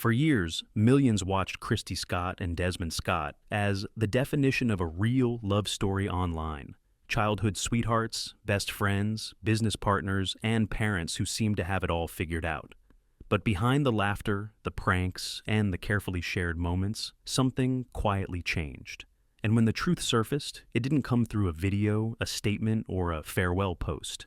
For years, millions watched Kristy Scott and Desmond Scott as the definition of a real love story online. Childhood sweethearts, best friends, business partners, and parents who seemed to have it all figured out. But behind the laughter, the pranks, and the carefully shared moments, something quietly changed. And when the truth surfaced, it didn't come through a video, a statement, or a farewell post.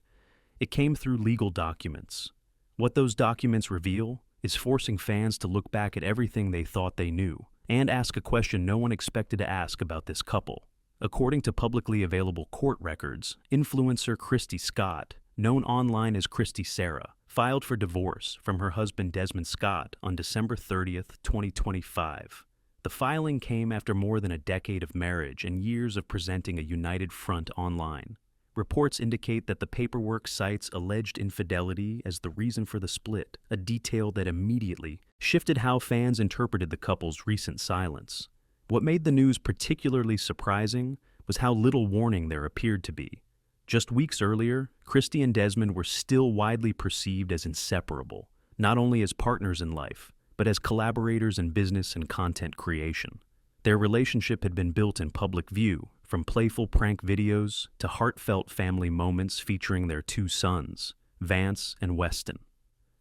It came through legal documents. What those documents reveal is forcing fans to look back at everything they thought they knew and ask a question no one expected to ask about this couple. According to publicly available court records, influencer Kristy Scott, known online as Kristy Sarah, filed for divorce from her husband Desmond Scott on December 30th, 2025. The filing came after more than a decade of marriage and years of presenting a united front online. Reports indicate that the paperwork cites alleged infidelity as the reason for the split, a detail that immediately shifted how fans interpreted the couple's recent silence. What made the news particularly surprising was how little warning there appeared to be. Just weeks earlier, Kristy and Desmond were still widely perceived as inseparable, not only as partners in life, but as collaborators in business and content creation. Their relationship had been built in public view, from playful prank videos to heartfelt family moments featuring their two sons, Vance and Weston.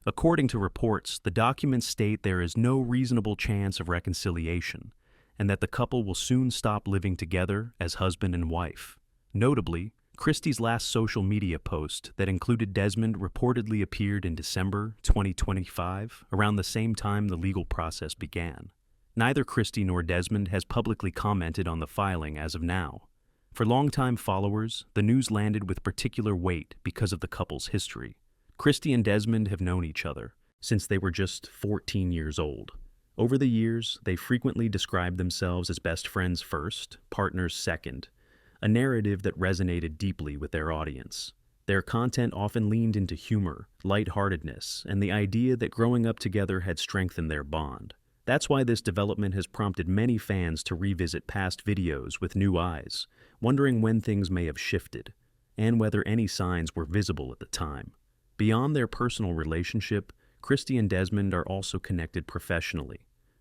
According to reports, the documents state there is no reasonable chance of reconciliation, and that the couple will soon stop living together as husband and wife. Notably, Kristy's last social media post that included Desmond reportedly appeared in December 2025, around the same time the legal process began. Neither Kristy nor Desmond has publicly commented on the filing as of now. For longtime followers, the news landed with particular weight because of the couple's history. Kristy and Desmond have known each other since they were just 14 years old. Over the years, they frequently described themselves as best friends first, partners second, a narrative that resonated deeply with their audience. Their content often leaned into humor, lightheartedness, and the idea that growing up together had strengthened their bond. That's why this development has prompted many fans to revisit past videos with new eyes, wondering when things may have shifted, and whether any signs were visible at the time. Beyond their personal relationship, Kristy and Desmond are also connected professionally.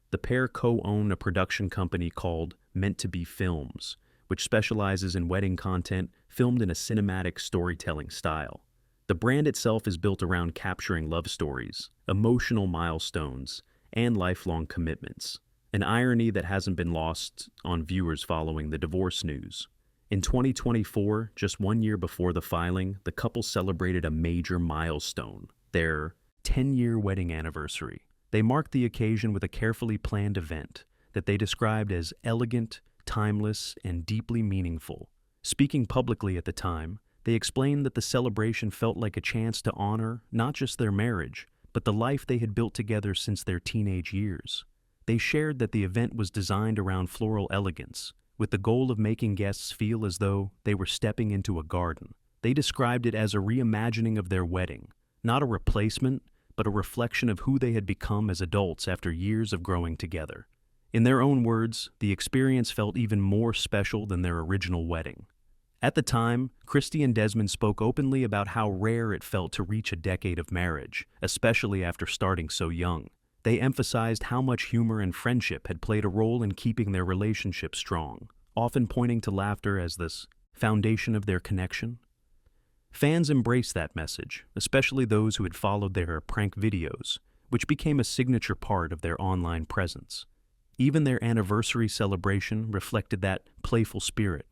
The pair co-own a production company called Meant to Be Films, which specializes in wedding content filmed in a cinematic storytelling style. The brand itself is built around capturing love stories, emotional milestones, and lifelong commitments, an irony that hasn't been lost on viewers following the divorce news. In 2024, just 1 year before the filing, the couple celebrated a major milestone, their 10-year wedding anniversary. They marked the occasion with a carefully planned event that they described as elegant, timeless, and deeply meaningful. Speaking publicly at the time, they explained that the celebration felt like a chance to honor not just their marriage, but the life they had built together since their teenage years. They shared that the event was designed around floral elegance, with the goal of making guests feel as though they were stepping into a garden. They described it as a reimagining of their wedding, not a replacement, but a reflection of who they had become as adults after years of growing together. In their own words, the experience felt even more special than their original wedding. At the time, Kristy and Desmond spoke openly about how rare it felt to reach a decade of marriage, especially after starting so young. They emphasized how much humor and friendship had played a role in keeping their relationship strong, often pointing to laughter as this foundation of their connection. Fans embraced that message, especially those who had followed their prank videos, which became a signature part of their online presence. Even their anniversary celebration reflected that playful spirit,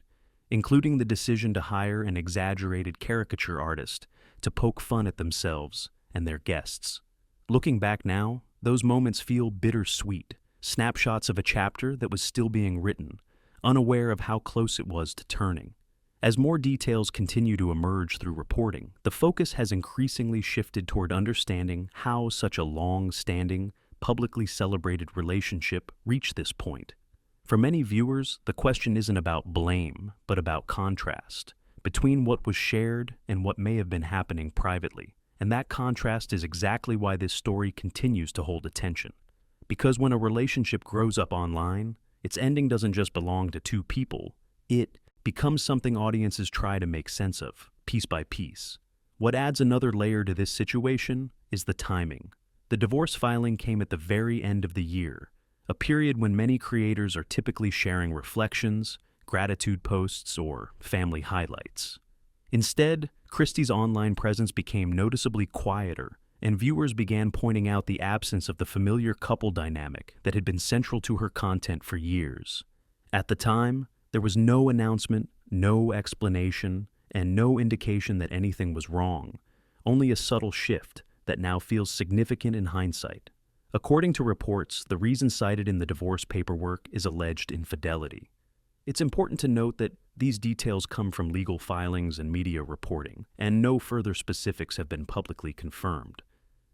including the decision to hire an exaggerated caricature artist to poke fun at themselves and their guests. Looking back now, those moments feel bittersweet, snapshots of a chapter that was still being written, unaware of how close it was to turning. As more details continue to emerge through reporting, the focus has increasingly shifted toward understanding how such a long-standing, publicly celebrated relationship reached this point. For many viewers, the question isn't about blame, but about contrast, between what was shared and what may have been happening privately. And that contrast is exactly why this story continues to hold attention. Because when a relationship grows up online, its ending doesn't just belong to two people, it becomes something audiences try to make sense of, piece by piece. What adds another layer to this situation is the timing. The divorce filing came at the very end of the year, a period when many creators are typically sharing reflections, gratitude posts, or family highlights. Instead, Kristy's online presence became noticeably quieter, and viewers began pointing out the absence of the familiar couple dynamic that had been central to her content for years. At the time, there was no announcement, no explanation, and no indication that anything was wrong, only a subtle shift that now feels significant in hindsight. According to reports, the reason cited in the divorce paperwork is alleged infidelity. It's important to note that these details come from legal filings and media reporting, and no further specifics have been publicly confirmed.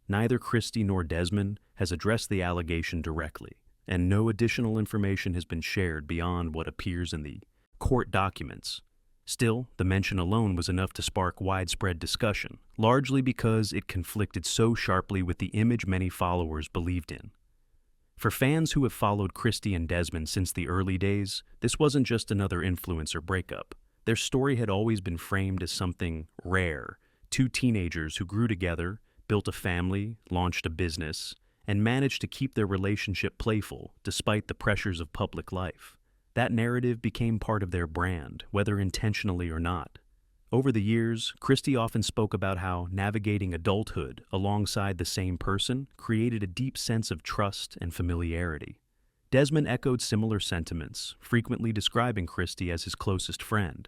Neither Kristy nor Desmond has addressed the allegation directly, and no additional information has been shared beyond what appears in the court documents. Still, the mention alone was enough to spark widespread discussion, largely because it conflicted so sharply with the image many followers believed in. For fans who have followed Kristy and Desmond since the early days, this wasn't just another influencer breakup. Their story had always been framed as something rare, two teenagers who grew together, built a family, launched a business, and managed to keep their relationship playful despite the pressures of public life. That narrative became part of their brand, whether intentionally or not. Over the years, Kristy often spoke about how navigating adulthood alongside the same person created a deep sense of trust and familiarity. Desmond echoed similar sentiments, frequently describing Kristy as his closest friend.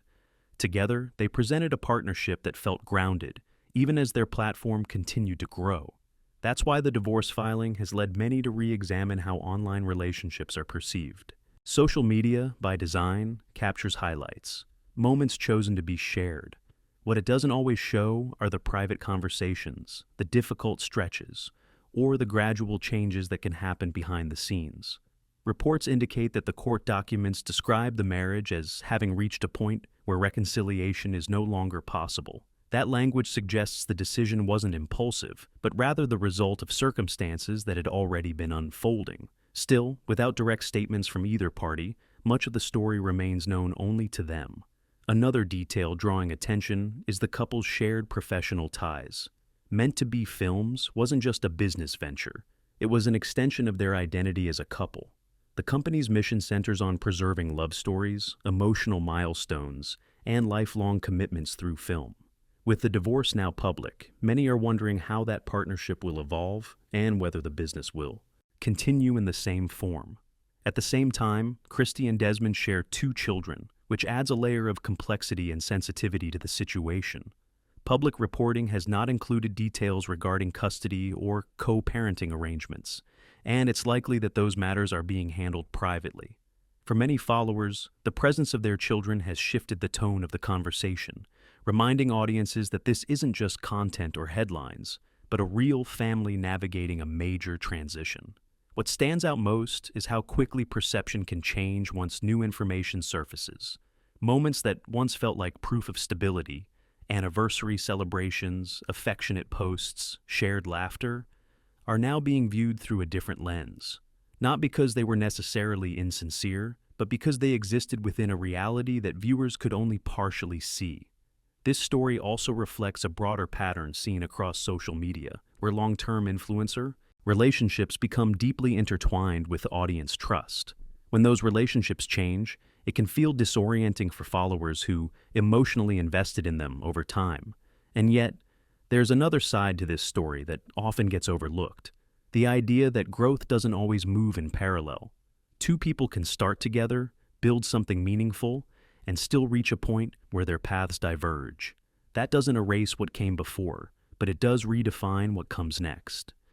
Together, they presented a partnership that felt grounded, even as their platform continued to grow. That's why the divorce filing has led many to re-examine how online relationships are perceived. Social media, by design, captures highlights, moments chosen to be shared. What it doesn't always show are the private conversations, the difficult stretches, or the gradual changes that can happen behind the scenes. Reports indicate that the court documents describe the marriage as having reached a point where reconciliation is no longer possible. That language suggests the decision wasn't impulsive, but rather the result of circumstances that had already been unfolding. Still, without direct statements from either party, much of the story remains known only to them. Another detail drawing attention is the couple's shared professional ties. Meant to be films wasn't just a business venture. It was an extension of their identity as a couple. The company's mission centers on preserving love stories, emotional milestones, and lifelong commitments through film. With the divorce now public, many are wondering how that partnership will evolve and whether the business will continue in the same form. At the same time, Kristy and Desmond share 2 children, which adds a layer of complexity and sensitivity to the situation. Public reporting has not included details regarding custody or co-parenting arrangements, and it's likely that those matters are being handled privately. For many followers, the presence of their children has shifted the tone of the conversation, reminding audiences that this isn't just content or headlines, but a real family navigating a major transition. What stands out most is how quickly perception can change once new information surfaces. Moments that once felt like proof of stability, anniversary celebrations, affectionate posts, shared laughter, are now being viewed through a different lens. Not because they were necessarily insincere, but because they existed within a reality that viewers could only partially see. This story also reflects a broader pattern seen across social media, where long-term influencer relationships become deeply intertwined with audience trust. When those relationships change, it can feel disorienting for followers who emotionally invested in them over time. And yet, there's another side to this story that often gets overlooked. The idea that growth doesn't always move in parallel. 2 people can start together, build something meaningful, and still reach a point where their paths diverge. That doesn't erase what came before, but it does redefine what comes next.